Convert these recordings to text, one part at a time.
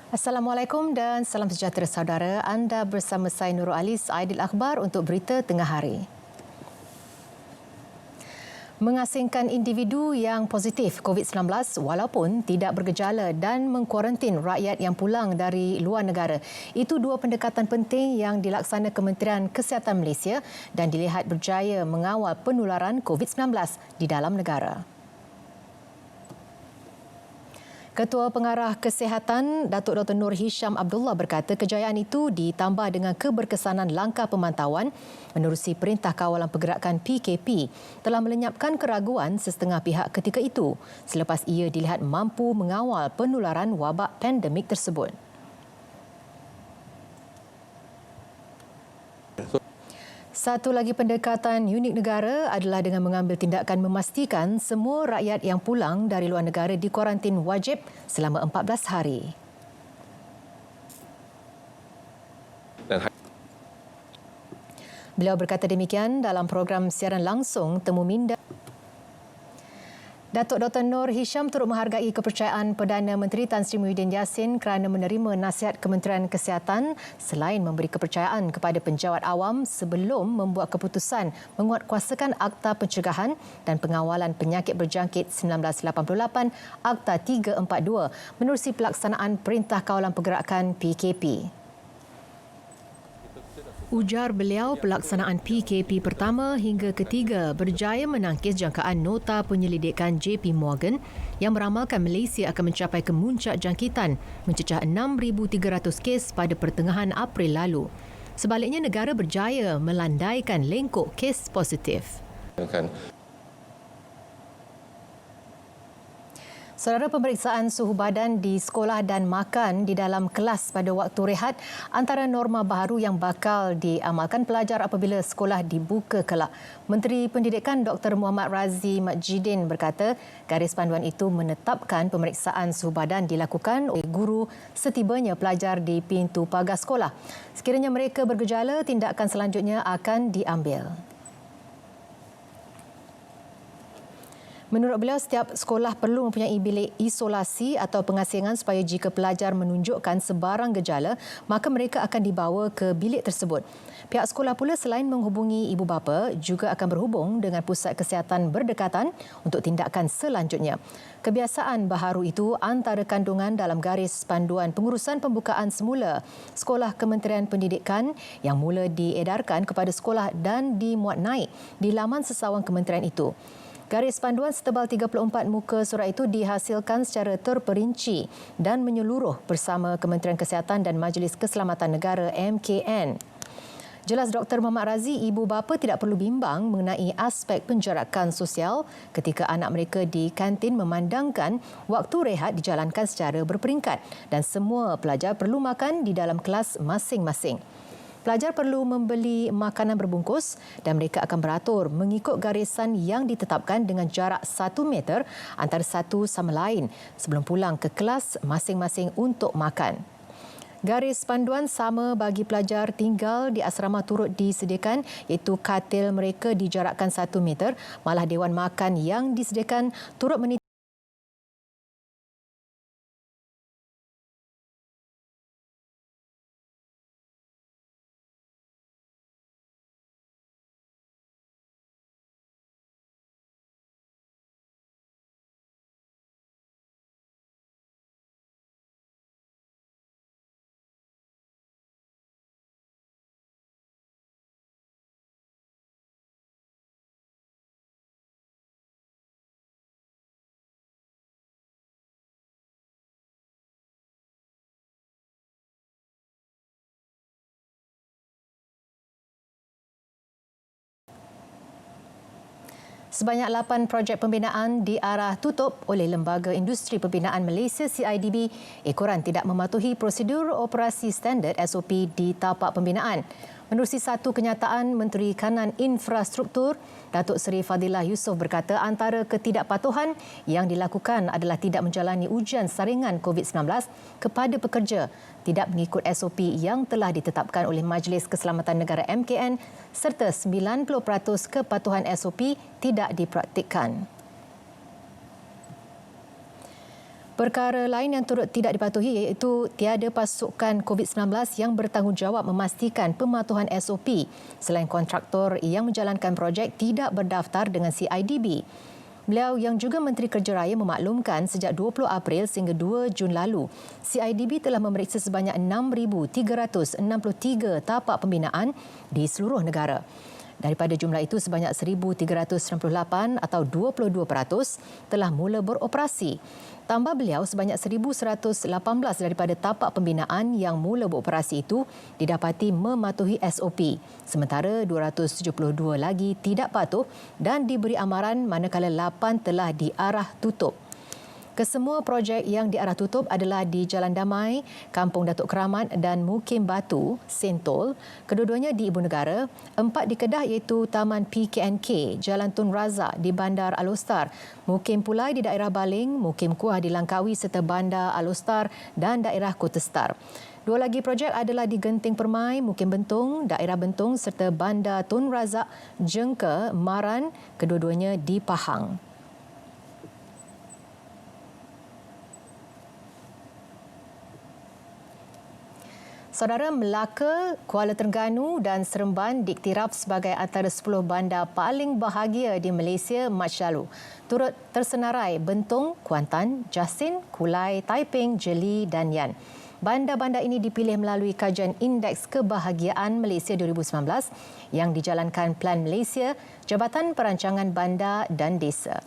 Assalamualaikum dan salam sejahtera saudara. Anda bersama saya Nurul Alis, Aidil Akhbar untuk berita tengah hari. Mengasingkan individu yang positif COVID-19 walaupun tidak bergejala dan mengkuarantin rakyat yang pulang dari luar negara. Itu dua pendekatan penting yang dilaksanakan Kementerian Kesihatan Malaysia dan dilihat berjaya mengawal penularan COVID-19 di dalam negara. Ketua Pengarah Kesihatan Datuk Dr. Nur Hisham Abdullah berkata kejayaan itu ditambah dengan keberkesanan langkah pemantauan menerusi Perintah Kawalan Pergerakan PKP telah melenyapkan keraguan sesetengah pihak ketika itu selepas ia dilihat mampu mengawal penularan wabak pandemik tersebut. Satu lagi pendekatan unik negara adalah dengan mengambil tindakan memastikan semua rakyat yang pulang dari luar negara dikuarantin wajib selama 14 hari. Beliau berkata demikian dalam program siaran langsung Temu Minda. Datuk Dr. Nur Hisham turut menghargai kepercayaan Perdana Menteri Tan Sri Muhyiddin Yassin kerana menerima nasihat Kementerian Kesihatan selain memberi kepercayaan kepada penjawat awam sebelum membuat keputusan menguatkuasakan Akta Pencegahan dan Pengawalan Penyakit Berjangkit 1988 Akta 342 menerusi pelaksanaan Perintah Kawalan Pergerakan PKP. Ujar beliau, pelaksanaan PKP pertama hingga ketiga berjaya menangkis jangkaan nota penyelidikan JP Morgan yang meramalkan Malaysia akan mencapai kemuncak jangkitan mencecah 6,300 kes pada pertengahan April lalu. Sebaliknya, negara berjaya melandaikan lengkuk kes positif. Saudara, pemeriksaan suhu badan di sekolah dan makan di dalam kelas pada waktu rehat antara norma baharu yang bakal diamalkan pelajar apabila sekolah dibuka kelak. Menteri Pendidikan Dr. Muhammad Razzi Majidin berkata garis panduan itu menetapkan pemeriksaan suhu badan dilakukan oleh guru setibanya pelajar di pintu pagar sekolah. Sekiranya mereka bergejala, tindakan selanjutnya akan diambil. Menurut beliau, setiap sekolah perlu mempunyai bilik isolasi atau pengasingan supaya jika pelajar menunjukkan sebarang gejala, maka mereka akan dibawa ke bilik tersebut. Pihak sekolah pula selain menghubungi ibu bapa, juga akan berhubung dengan pusat kesihatan berdekatan untuk tindakan selanjutnya. Kebiasaan baharu itu antara kandungan dalam garis panduan pengurusan pembukaan semula Sekolah Kementerian Pendidikan yang mula diedarkan kepada sekolah dan dimuat naik di laman sesawang kementerian itu. Garis panduan setebal 34 muka surat itu dihasilkan secara terperinci dan menyeluruh bersama Kementerian Kesihatan dan Majlis Keselamatan Negara MKN. Jelas Dr. Muhammad Razzi, ibu bapa tidak perlu bimbang mengenai aspek penjarakan sosial ketika anak mereka di kantin memandangkan waktu rehat dijalankan secara berperingkat dan semua pelajar perlu makan di dalam kelas masing-masing. Pelajar perlu membeli makanan berbungkus dan mereka akan beratur mengikut garisan yang ditetapkan dengan jarak 1 meter antara satu sama lain sebelum pulang ke kelas masing-masing untuk makan. Garis panduan sama bagi pelajar tinggal di asrama turut disediakan iaitu katil mereka dijarakkan 1 meter, malah dewan makan yang disediakan turut meniti Sebanyak 8 projek pembinaan diarah tutup oleh Lembaga Industri Pembinaan Malaysia CIDB ekoran tidak mematuhi prosedur operasi standard SOP di tapak pembinaan. Menerusi satu kenyataan, Menteri Kanan Infrastruktur Datuk Seri Fadilah Yusof berkata antara ketidakpatuhan yang dilakukan adalah tidak menjalani ujian saringan COVID-19 kepada pekerja, tidak mengikut SOP yang telah ditetapkan oleh Majlis Keselamatan Negara MKN serta 90% kepatuhan SOP tidak dipraktikkan. Perkara lain yang turut tidak dipatuhi iaitu tiada pasukan COVID-19 yang bertanggungjawab memastikan pematuhan SOP selain kontraktor yang menjalankan projek tidak berdaftar dengan CIDB. Beliau yang juga Menteri Kerja Raya memaklumkan sejak 20 April sehingga 2 Jun lalu, CIDB telah memeriksa sebanyak 6,363 tapak pembinaan di seluruh negara. Daripada jumlah itu, sebanyak 1,398 atau 22% telah mula beroperasi. Tambah beliau, sebanyak 1,118 daripada tapak pembinaan yang mula beroperasi itu didapati mematuhi SOP. Sementara 272 lagi tidak patuh dan diberi amaran manakala 8 telah diarah tutup. Kesemua projek yang diarah tutup adalah di Jalan Damai, Kampung Datuk Keramat dan Mukim Batu, Sentol, kedua-duanya di Ibu Negara, 4 di Kedah iaitu Taman PKNK, Jalan Tun Razak di Bandar Alostar, Mukim Pulai di daerah Baling, Mukim Kuah di Langkawi serta Bandar Alostar dan daerah Kota Star. Dua lagi projek adalah di Genting Permai, Mukim Bentung, daerah Bentung serta Bandar Tun Razak, Jengke, Maran, kedua-duanya di Pahang. Saudara, Melaka, Kuala Terengganu dan Seremban diiktiraf sebagai antara 10 bandar paling bahagia di Malaysia Mac lalu. Turut tersenarai Bentong, Kuantan, Jasin, Kulai, Taiping, Jeli dan Yan. Bandar-bandar ini dipilih melalui kajian Indeks Kebahagiaan Malaysia 2019 yang dijalankan Plan Malaysia, Jabatan Perancangan Bandar dan Desa.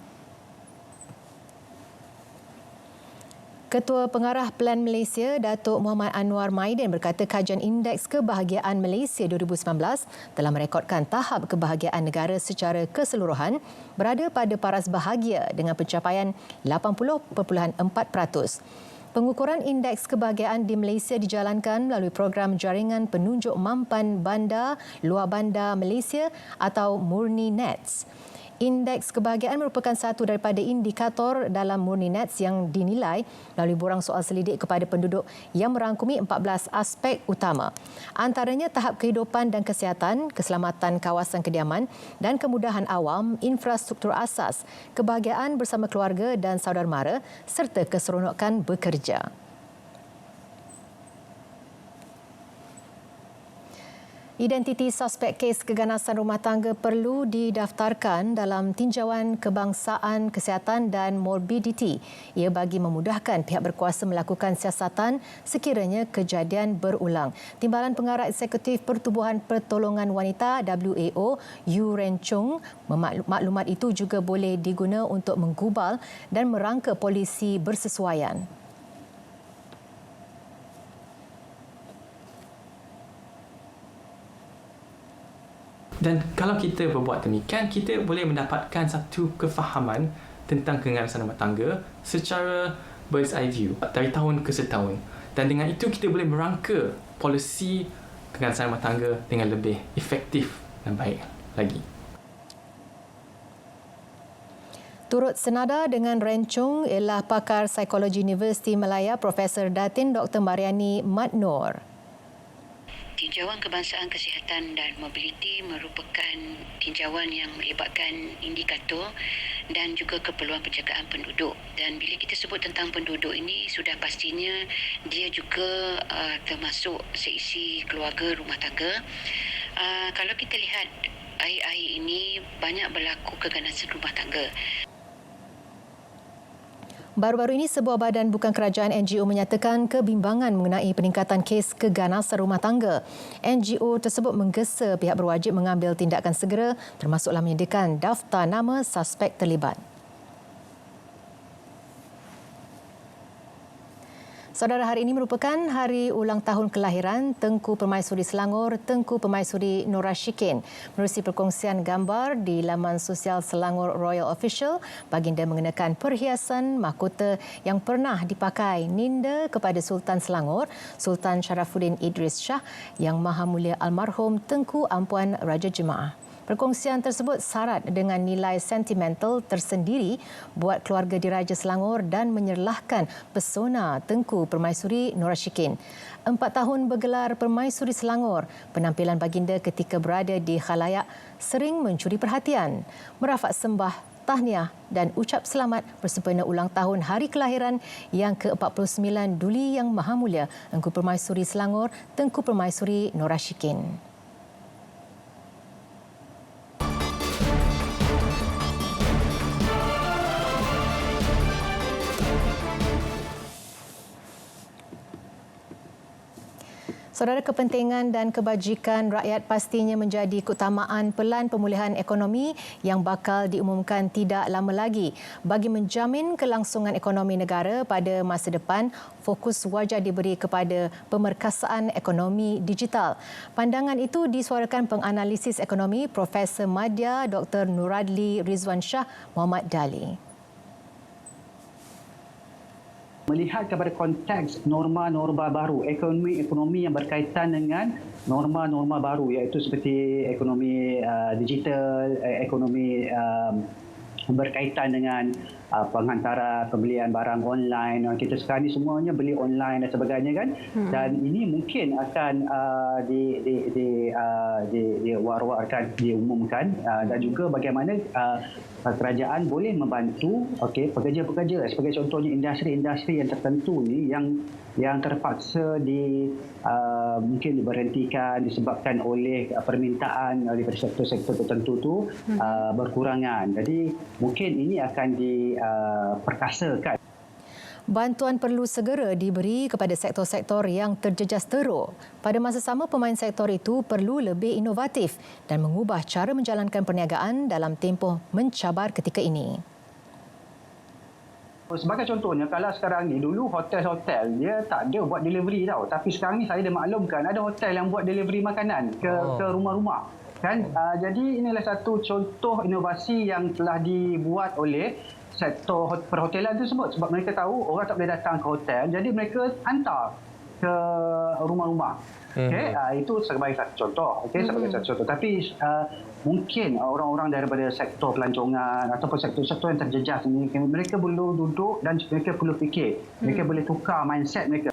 Ketua Pengarah Plan Malaysia, Datuk Muhammad Anwar Maidin berkata kajian Indeks Kebahagiaan Malaysia 2019 telah merekodkan tahap kebahagiaan negara secara keseluruhan berada pada paras bahagia dengan pencapaian 80.4%. Pengukuran Indeks Kebahagiaan di Malaysia dijalankan melalui program Jaringan Penunjuk Mampan Bandar Luar Bandar Malaysia atau Murni Nets. Indeks kebahagiaan merupakan satu daripada indikator dalam Murni Nets yang dinilai melalui borang soal selidik kepada penduduk yang merangkumi 14 aspek utama. Antaranya tahap kehidupan dan kesihatan, keselamatan kawasan kediaman dan kemudahan awam, infrastruktur asas, kebahagiaan bersama keluarga dan saudara mara serta keseronokan bekerja. Identiti suspek kes keganasan rumah tangga perlu didaftarkan dalam tinjauan kebangsaan, kesihatan dan morbiditi. Ia bagi memudahkan pihak berkuasa melakukan siasatan sekiranya kejadian berulang. Timbalan Pengarah Eksekutif Pertubuhan Pertolongan Wanita WAO, Yu Ren Chung, maklumat itu juga boleh diguna untuk menggubal dan merangka polisi bersesuaian. Dan kalau kita berbuat demikian, kita boleh mendapatkan satu kefahaman tentang keganasan rumah tangga secara bird's eye view dari tahun ke setahun. Dan dengan itu kita boleh merangka polisi keganasan rumah tangga dengan lebih efektif dan baik lagi. Turut senada dengan Rencung ialah pakar psikologi Universiti Malaya Profesor Datin Dr. Mariani Mat Noor. Tinjauan kebangsaan, kesihatan dan mobiliti merupakan tinjauan yang melibatkan indikator dan juga keperluan penjagaan penduduk. Dan bila kita sebut tentang penduduk ini, sudah pastinya dia juga termasuk seisi keluarga rumah tangga. Kalau kita lihat akhir-akhir ini banyak berlaku keganasan rumah tangga. Baru-baru ini, sebuah badan bukan kerajaan NGO menyatakan kebimbangan mengenai peningkatan kes keganasan rumah tangga. NGO tersebut menggesa pihak berwajib mengambil tindakan segera termasuklah menyediakan daftar nama suspek terlibat. Saudara, hari ini merupakan hari ulang tahun kelahiran Tengku Permaisuri Selangor, Tengku Permaisuri Nur Rashikin. Menerusi perkongsian gambar di laman sosial Selangor Royal Official, baginda mengenakan perhiasan mahkota yang pernah dipakai Ninda kepada Sultan Selangor, Sultan Sharafuddin Idris Shah yang Maha Mulia almarhum Tengku Ampuan Raja Jemaah. Perkongsian tersebut syarat dengan nilai sentimental tersendiri buat keluarga diraja Selangor dan menyerlahkan pesona Tengku Permaisuri Nur Rashikin. 4 tahun bergelar Permaisuri Selangor, penampilan baginda ketika berada di khalayak sering mencuri perhatian. Merafak sembah tahniah dan ucap selamat bersempena ulang tahun hari kelahiran yang ke-49 Duli Yang Maha Mulia Engku Permaisuri Selangor, Tengku Permaisuri Nor Ashikin. Saudara, kepentingan dan kebajikan rakyat pastinya menjadi keutamaan pelan pemulihan ekonomi yang bakal diumumkan tidak lama lagi. Bagi menjamin kelangsungan ekonomi negara pada masa depan, fokus wajar diberi kepada pemerkasaan ekonomi digital. Pandangan itu disuarakan penganalisis ekonomi Profesor Madya Dr. Nuradli Rizwan Shah Muhammad Dali. Melihat kepada konteks norma-norma baru, ekonomi yang berkaitan dengan norma-norma baru, iaitu seperti ekonomi digital, ekonomi berkaitan dengan penghantaran pembelian barang online. Kita sekarang ni semuanya beli online dan sebagainya kan. Dan ini mungkin akan diwar-warkan, diumumkan, dan juga bagaimana kerajaan boleh membantu pekerja-pekerja, sebagai contohnya industri-industri yang tertentu ni yang terpaksa mungkin diberhentikan disebabkan oleh permintaan daripada sektor-sektor tertentu tu berkurangan. Jadi mungkin ini akan diperkasakan. Bantuan perlu segera diberi kepada sektor-sektor yang terjejas teruk. Pada masa sama, pemain sektor itu perlu lebih inovatif dan mengubah cara menjalankan perniagaan dalam tempoh mencabar ketika ini. Sebagai contohnya, kalau sekarang ni, dulu hotel-hotel dia tak ada buat delivery tau. Tapi sekarang ni saya dah maklumkan ada hotel yang buat delivery makanan ke rumah-rumah. Kan? Jadi inilah satu contoh inovasi yang telah dibuat oleh sektor perhotelan tersebut, sebab mereka tahu orang tak boleh datang ke hotel, jadi mereka hantar ke rumah-rumah. Itu sebagai satu contoh. Sebagai satu contoh. Tapi mungkin orang-orang daripada sektor pelancongan ataupun sektor-sektor yang terjejas ini, mereka perlu duduk dan mereka perlu fikir. Mereka boleh tukar mindset mereka.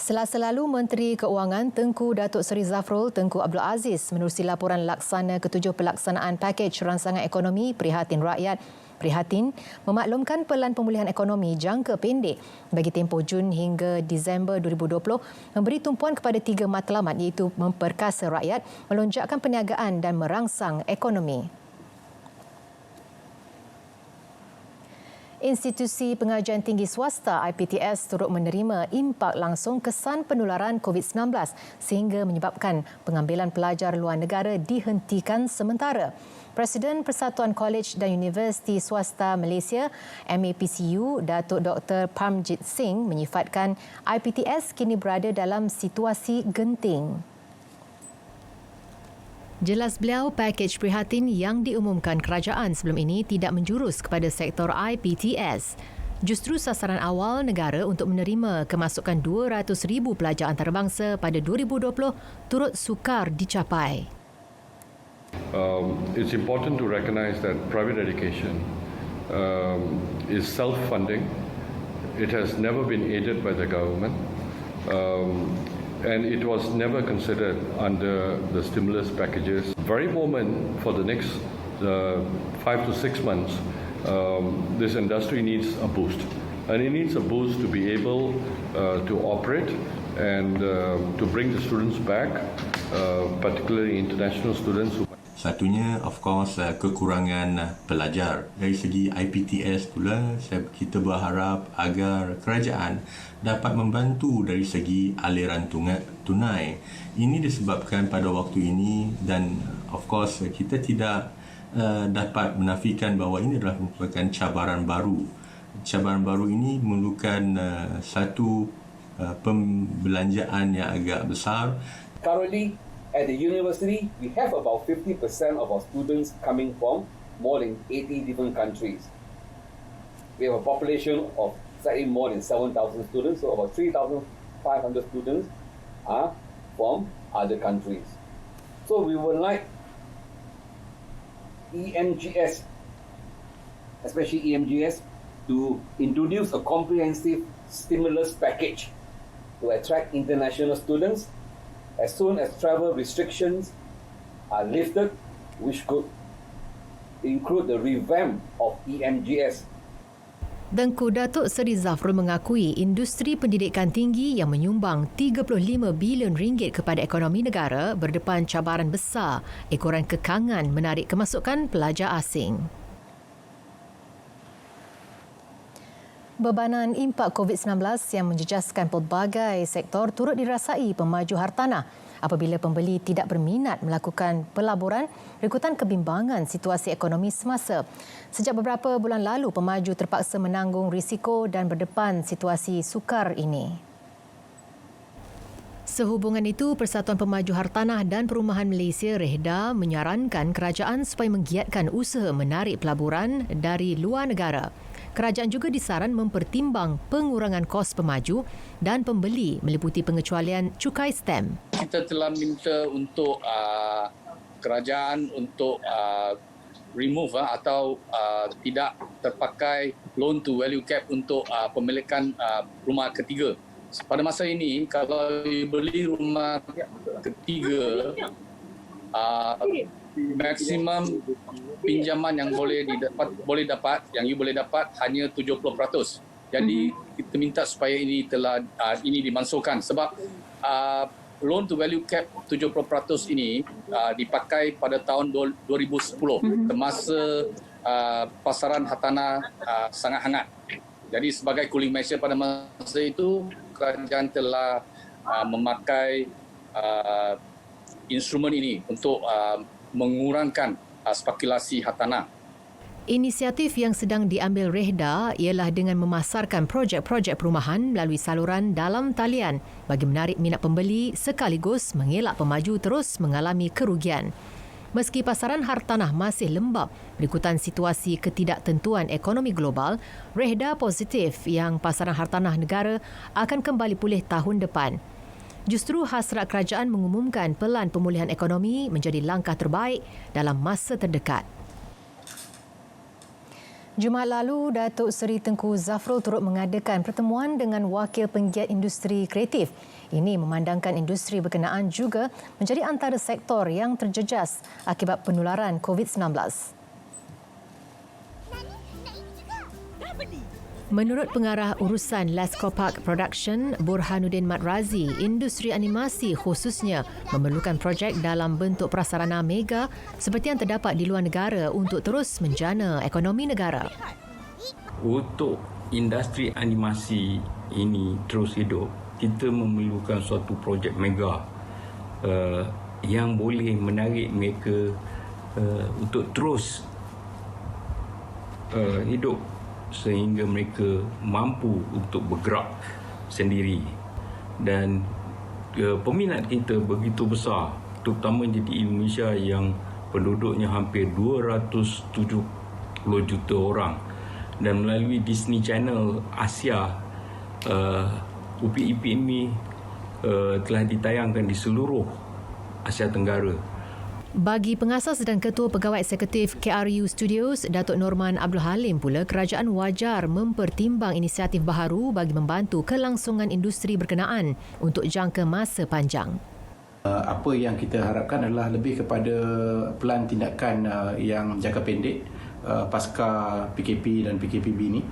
Selasa lalu, Menteri Keuangan Tengku Datuk Seri Zafrul Tengku Abdul Aziz menerusi laporan laksana ke-7 pelaksanaan pakej rancangan ekonomi Prihatin Rakyat Prihatin memaklumkan pelan pemulihan ekonomi jangka pendek bagi tempoh Jun hingga Disember 2020 memberi tumpuan kepada 3 matlamat, iaitu memperkasa rakyat, melonjakkan perniagaan dan merangsang ekonomi. Institusi Pengajian Tinggi Swasta IPTS turut menerima impak langsung kesan penularan COVID-19 sehingga menyebabkan pengambilan pelajar luar negara dihentikan sementara. Presiden Persatuan Kolej dan Universiti Swasta Malaysia MAPCU, Datuk Dr. Parmjit Singh menyifatkan IPTS kini berada dalam situasi genting. Jelas beliau, pakej prihatin yang diumumkan kerajaan sebelum ini tidak menjurus kepada sektor IPTS. Justru sasaran awal negara untuk menerima kemasukan 200,000 pelajar antarabangsa pada 2020 turut sukar dicapai. It's important to recognise that private education is self-funding. It has never been aided by the government. And it was never considered under the stimulus packages. Very moment for the next 5 to 6 months, this industry needs a boost. And it needs a boost to be able to operate and to bring the students back, particularly international students. Satunya, of course, kekurangan pelajar. Dari segi IPTS pula, kita berharap agar kerajaan dapat membantu dari segi aliran tunai. Ini disebabkan pada waktu ini dan, of course, kita tidak dapat menafikan bahawa ini adalah merupakan cabaran baru. Cabaran baru ini memerlukan satu pembelanjaan yang agak besar. Currently, at the university, we have about 50% of our students coming from more than 80 different countries. We have a population of slightly more than 7,000 students, so about 3,500 students are from other countries. So we would like EMGS, especially EMGS, to introduce a comprehensive stimulus package to attract international students. As soon as travel restrictions are lifted, which could include the revamp of EMGS. Tengku Datuk Seri Zafrul mengakui industri pendidikan tinggi yang menyumbang 35 bilion ringgit kepada ekonomi negara berdepan cabaran besar ekoran kekangan menarik kemasukan pelajar asing. Bebanan impak COVID-19 yang menjejaskan pelbagai sektor turut dirasai pemaju hartanah apabila pembeli tidak berminat melakukan pelaburan berikutan kebimbangan situasi ekonomi semasa. Sejak beberapa bulan lalu, pemaju terpaksa menanggung risiko dan berdepan situasi sukar ini. Sehubungan itu, Persatuan Pemaju Hartanah dan Perumahan Malaysia REHDA menyarankan kerajaan supaya menggiatkan usaha menarik pelaburan dari luar negara. Kerajaan juga disaran mempertimbang pengurangan kos pemaju dan pembeli meliputi pengecualian cukai stem. Kita telah minta untuk kerajaan untuk remove atau tidak terpakai loan to value cap untuk pemilikan rumah ketiga. Pada masa ini, kalau beli rumah ketiga, maksimum pinjaman yang boleh dapat hanya 70%. Jadi kita minta supaya ini dimansuhkan sebab loan to value cap 70% ini dipakai pada tahun 2010 semasa pasaran hartanah sangat hangat. Jadi sebagai cooling measure pada masa itu, kerajaan telah memakai instrumen ini untuk mengurangkan spekulasi hartanah. Inisiatif yang sedang diambil REHDA ialah dengan memasarkan projek-projek perumahan melalui saluran dalam talian bagi menarik minat pembeli sekaligus mengelak pemaju terus mengalami kerugian. Meski pasaran hartanah masih lembap berikutan situasi ketidaktentuan ekonomi global, REHDA positif yang pasaran hartanah negara akan kembali pulih tahun depan. Justru hasrat kerajaan mengumumkan pelan pemulihan ekonomi menjadi langkah terbaik dalam masa terdekat. Jumaat lalu, Datuk Seri Tengku Zafrul turut mengadakan pertemuan dengan wakil penggiat industri kreatif. Ini memandangkan industri berkenaan juga menjadi antara sektor yang terjejas akibat penularan COVID-19. Menurut pengarah urusan Lasco Park Production, Burhanuddin Matrazi, industri animasi khususnya memerlukan projek dalam bentuk prasarana mega seperti yang terdapat di luar negara untuk terus menjana ekonomi negara. Untuk industri animasi ini terus hidup, kita memerlukan suatu projek mega yang boleh menarik mereka untuk terus hidup sehingga mereka mampu untuk bergerak sendiri. Dan peminat kita begitu besar, terutamanya di Indonesia yang penduduknya hampir 270 juta orang. Dan melalui Disney Channel Asia, UPIP ini telah ditayangkan di seluruh Asia Tenggara. Bagi pengasas dan ketua pegawai eksekutif KRU Studios, Datuk Norman Abdul Halim pula, kerajaan wajar mempertimbang inisiatif baharu bagi membantu kelangsungan industri berkenaan untuk jangka masa panjang. Apa yang kita harapkan adalah lebih kepada pelan tindakan yang jangka pendek pasca PKP dan PKPB ini,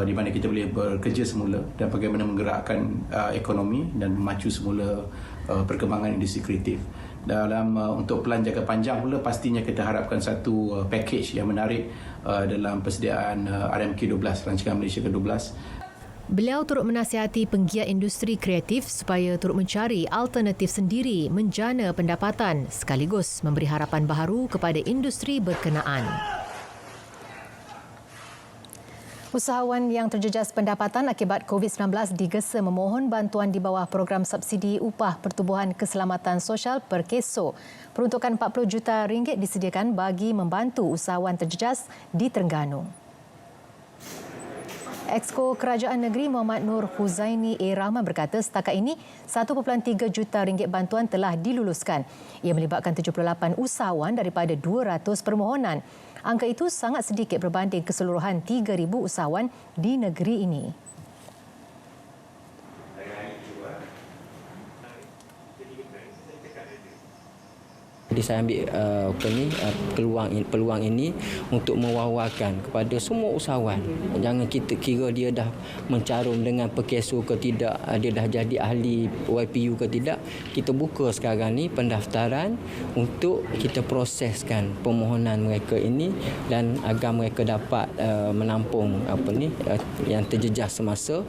di mana kita boleh bekerja semula dan bagaimana menggerakkan ekonomi dan memacu semula perkembangan industri kreatif. Dalam untuk pelan jangka panjang pula, pastinya kita harapkan satu package yang menarik dalam persediaan RMK 12, Rancangan Malaysia ke-12. Beliau turut menasihati penggiat industri kreatif supaya turut mencari alternatif sendiri menjana pendapatan sekaligus memberi harapan baharu kepada industri berkenaan. Usahawan yang terjejas pendapatan akibat COVID-19 digesa memohon bantuan di bawah program subsidi upah Pertubuhan Keselamatan Sosial Perkeso. Peruntukan 40 juta ringgit disediakan bagi membantu usahawan terjejas di Terengganu. Exco Kerajaan Negeri Muhammad Nur Huzaini A. Rahman berkata setakat ini 1.3 juta ringgit bantuan telah diluluskan. Ia melibatkan 78 usahawan daripada 200 permohonan. Angka itu sangat sedikit berbanding keseluruhan 3,000 usahawan di negeri ini. Jadi saya ambil peluang ini untuk mewawarkan kepada semua usahawan. Jangan kita kira dia dah mencarum dengan perkeso ke tidak, dia dah jadi ahli YPU ke tidak. Kita buka sekarang ni pendaftaran untuk kita proseskan permohonan mereka ini dan agar mereka dapat menampung yang terjejas semasa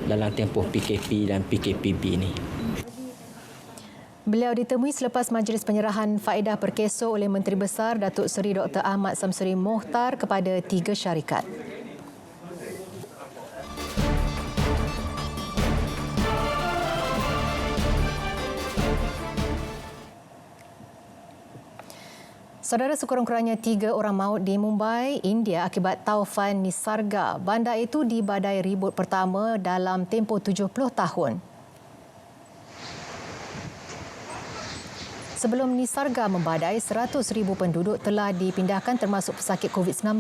dalam tempoh PKP dan PKPB ini. Beliau ditemui selepas majlis penyerahan faedah perkeso oleh Menteri Besar Datuk Seri Dr. Ahmad Samsuri Mohtar kepada 3 syarikat. Saudara, sekurang-kurangnya 3 orang maut di Mumbai, India akibat taufan Nisarga. Bandar itu dibadai ribut pertama dalam tempoh 70 tahun. Sebelum Nisarga membadai, 100,000 penduduk telah dipindahkan termasuk pesakit COVID-19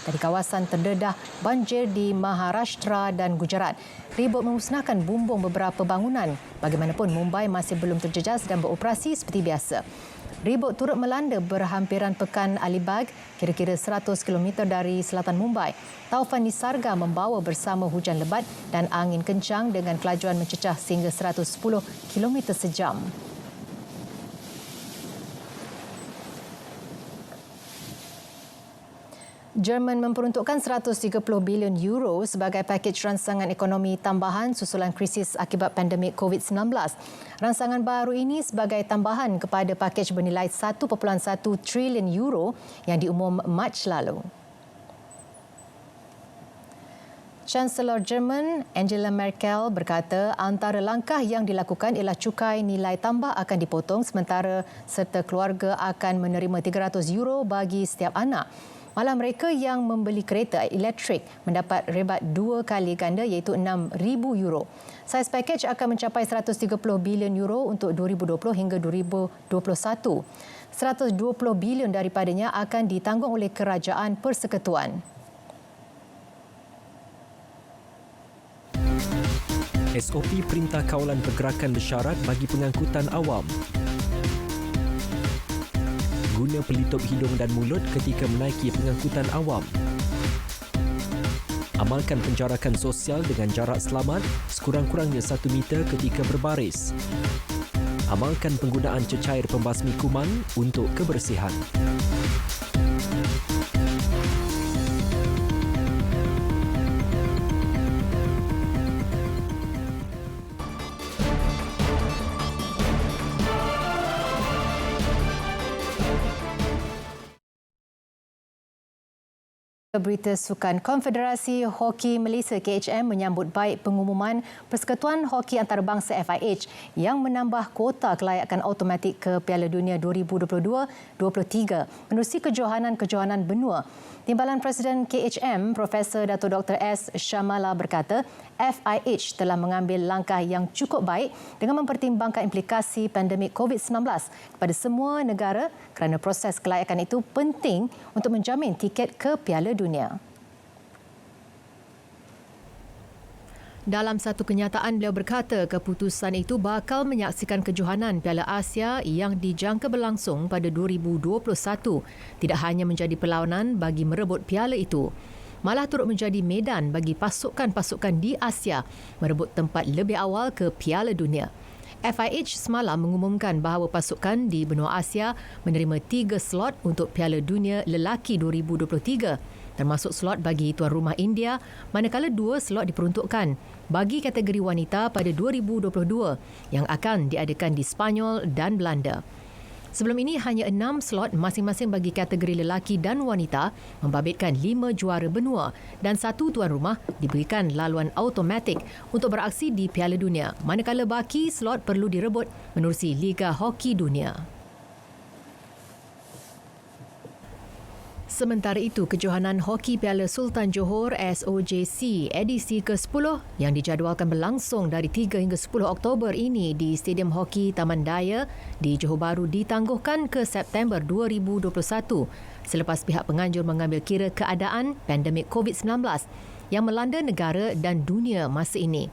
dari kawasan terdedah banjir di Maharashtra dan Gujarat. Ribut memusnahkan bumbung beberapa bangunan. Bagaimanapun, Mumbai masih belum terjejas dan beroperasi seperti biasa. Ribut turut melanda berhampiran pekan Alibag, kira-kira 100 km dari selatan Mumbai. Taufan Nisarga membawa bersama hujan lebat dan angin kencang dengan kelajuan mencecah sehingga 110 km sejam. Jerman memperuntukkan 130 bilion euro sebagai pakej rangsangan ekonomi tambahan susulan krisis akibat pandemik COVID-19. Rangsangan baru ini sebagai tambahan kepada pakej bernilai 1.1 trilion euro yang diumum Mac lalu. Chancellor Jerman Angela Merkel berkata antara langkah yang dilakukan ialah cukai nilai tambah akan dipotong sementara serta keluarga akan menerima 300 euro bagi setiap anak. Malah mereka yang membeli kereta elektrik mendapat rebat 2 kali ganda iaitu 6,000 euro. Saiz pakej akan mencapai 130 bilion euro untuk 2020 hingga 2021. 120 bilion daripadanya akan ditanggung oleh Kerajaan Persekutuan. SOP Perintah Kawalan Pergerakan Bersyarat bagi pengangkutan awam. Guna pelitup hidung dan mulut ketika menaiki pengangkutan awam. Amalkan penjarakan sosial dengan jarak selamat sekurang-kurangnya 1 meter ketika berbaris. Amalkan penggunaan cecair pembasmi kuman untuk kebersihan. Berita Sukan, Konfederasi Hoki Malaysia KHM menyambut baik pengumuman Persekutuan Hoki Antarabangsa FIH yang menambah kuota kelayakan automatik ke Piala Dunia 2022-23 menerusi kejohanan-kejohanan benua. Timbalan Presiden KHM, Profesor Dato' Dr. S. Shamala berkata, FIH telah mengambil langkah yang cukup baik dengan mempertimbangkan implikasi pandemik COVID-19 kepada semua negara kerana proses kelayakan itu penting untuk menjamin tiket ke Piala Dunia. Dalam satu kenyataan, beliau berkata keputusan itu bakal menyaksikan kejohanan Piala Asia yang dijangka berlangsung pada 2021 tidak hanya menjadi perlawanan bagi merebut piala itu, malah turut menjadi medan bagi pasukan-pasukan di Asia merebut tempat lebih awal ke Piala Dunia. FIH semalam mengumumkan bahawa pasukan di benua Asia menerima 3 slot untuk Piala Dunia Lelaki 2023. Termasuk slot bagi tuan rumah India, manakala 2 slot diperuntukkan bagi kategori wanita pada 2022 yang akan diadakan di Sepanyol dan Belanda. Sebelum ini, hanya 6 slot masing-masing bagi kategori lelaki dan wanita membabitkan 5 juara benua dan 1 tuan rumah diberikan laluan automatik untuk beraksi di Piala Dunia, manakala baki slot perlu direbut menerusi Liga Hoki Dunia. Sementara itu, kejohanan Hoki Piala Sultan Johor SOJC edisi ke-10 yang dijadualkan berlangsung dari 3 hingga 10 Oktober ini di Stadium Hoki Taman Daya di Johor Bahru ditangguhkan ke September 2021 selepas pihak penganjur mengambil kira keadaan pandemik COVID-19 yang melanda negara dan dunia masa ini.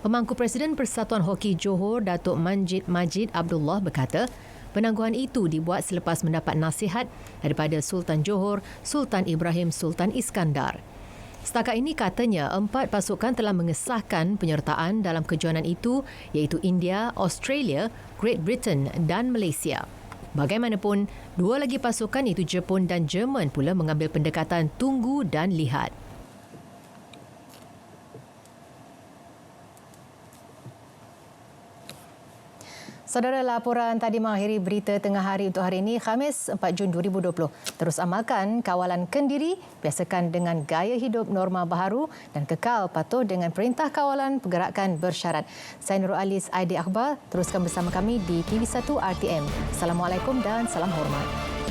Pemangku Presiden Persatuan Hoki Johor, Datuk Manjid Majid Abdullah berkata, Penangguhan itu dibuat selepas mendapat nasihat daripada Sultan Johor, Sultan Ibrahim Sultan Iskandar. Setakat ini katanya 4 pasukan telah mengesahkan penyertaan dalam kejohanan itu iaitu India, Australia, Great Britain dan Malaysia. Bagaimanapun, 2 lagi pasukan iaitu Jepun dan Jerman pula mengambil pendekatan tunggu dan lihat. Saudara, laporan tadi mengakhiri berita tengah hari untuk hari ini, Khamis 4 Jun 2020. Terus amalkan kawalan kendiri, biasakan dengan gaya hidup norma baharu dan kekal patuh dengan perintah kawalan pergerakan bersyarat. Saya Nurul Alis, ID Akhbar. Teruskan bersama kami di TV1 RTM. Assalamualaikum dan salam hormat.